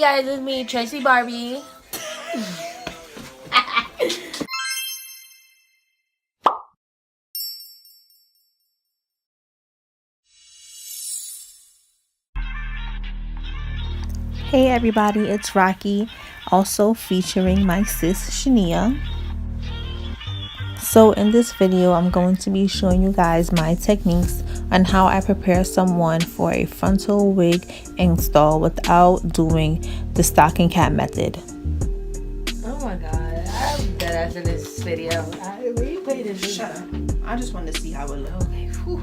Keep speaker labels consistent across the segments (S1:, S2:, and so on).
S1: guys, it's me, Tracy Barbie.
S2: Hey everybody, it's Rocky, also featuring my sis Shania. So in this video, I'm going to be showing you guys my techniques on how I prepare someone for a frontal wig install without doing the stocking cap method.
S1: Oh my god, I'm dead after this video. Where you put this?
S2: Shut up. I just wanted to see how it looks.
S1: Okay, whew.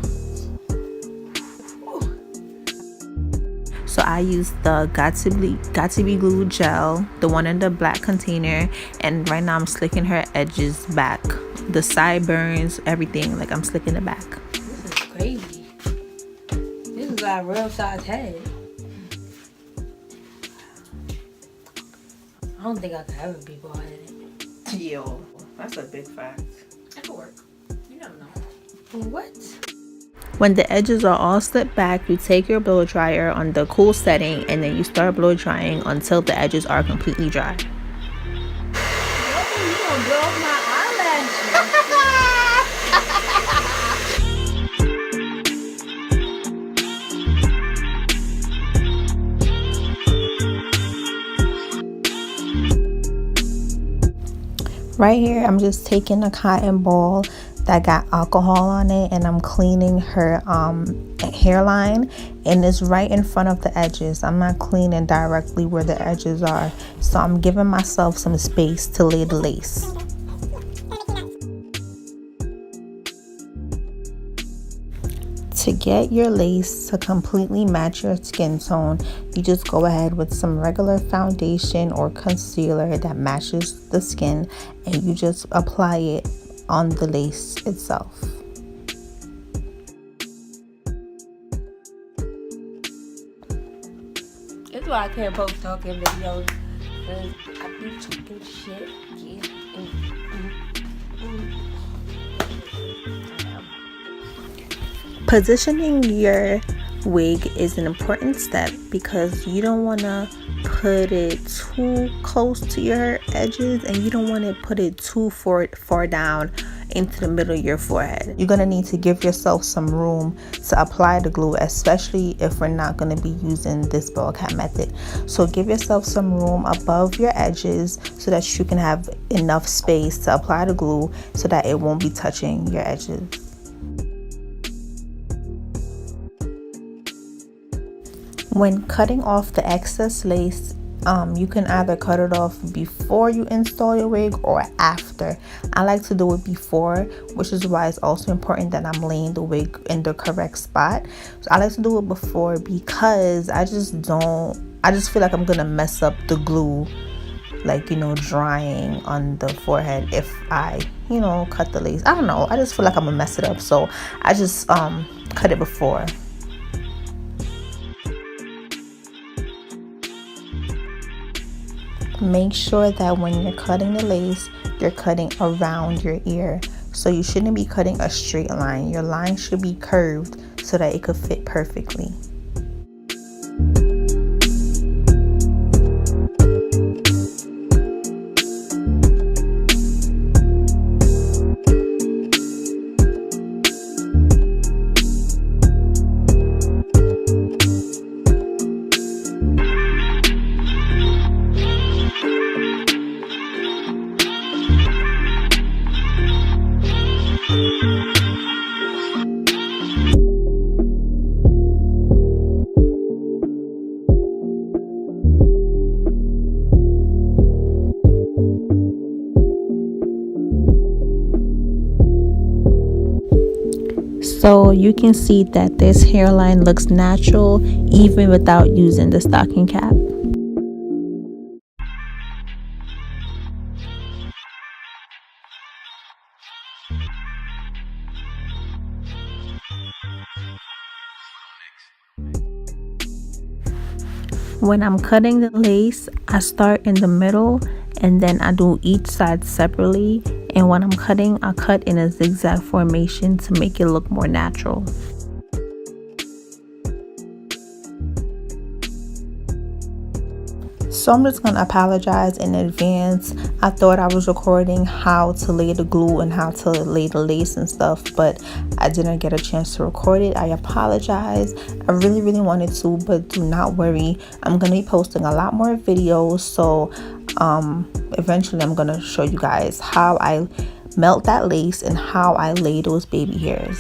S2: So I use the Got to Be Glue gel, the one in the black container, and right now I'm slicking her edges back, the sideburns, everything. Like I'm slicking it back.
S1: This is crazy. This is like real size head. I don't think I could ever be bald headed.
S2: Yo, that's a big fact.
S1: That could work. You never know. What?
S2: When the edges are all slipped back, you take your blow dryer on the cool setting and then you start blow drying until the edges are completely dry.
S1: You gonna blow up my eyelashes.
S2: Right here, I'm just taking a cotton ball that got alcohol on it and I'm cleaning her hairline, and it's right in front of the edges. I'm not cleaning directly where the edges are, so I'm giving myself some space to lay the lace. To get your lace to completely match your skin tone, you just go ahead with some regular foundation or concealer that matches the skin, and you just apply it on the lace itself.
S1: That's why I can't post talking videos, because I be talking shit.
S2: Positioning your wig is an important step because you don't want to put it too close to your edges and you don't want to put it too far down into the middle of your forehead. You're going to need to give yourself some room to apply the glue, especially if we're not going to be using this ball cap method. So give yourself some room above your edges so that you can have enough space to apply the glue so that it won't be touching your edges. When cutting off the excess lace, you can either cut it off before you install your wig or after. I like to do it before, which is why it's also important that I'm laying the wig in the correct spot. So I like to do it before because I just feel like I'm gonna mess up the glue, like, drying on the forehead if I, cut the lace. I don't know, I just feel like I'm gonna mess it up, so I just cut it before. Make sure that when you're cutting the lace, you're cutting around your ear. So you shouldn't be cutting a straight line. Your line should be curved so that it could fit perfectly. So you can see that this hairline looks natural even without using the stocking cap. When I'm cutting the lace, I start in the middle and then I do each side separately, and when I'm cutting, I cut in a zigzag formation to make it look more natural. So I'm just gonna apologize in advance. I thought I was recording how to lay the glue and how to lay the lace and stuff, but I didn't get a chance to record it. I apologize. I really wanted to, but do not worry. I'm gonna be posting a lot more videos, so eventually I'm gonna show you guys how I melt that lace and how I lay those baby hairs.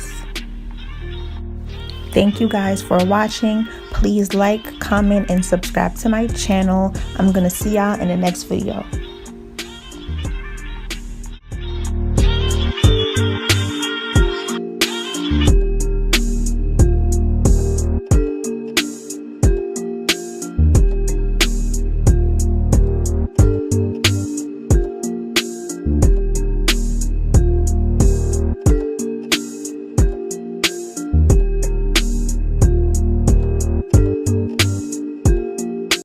S2: Thank you guys for watching. Please like, comment, and subscribe to my channel. I'm gonna see y'all in the next video.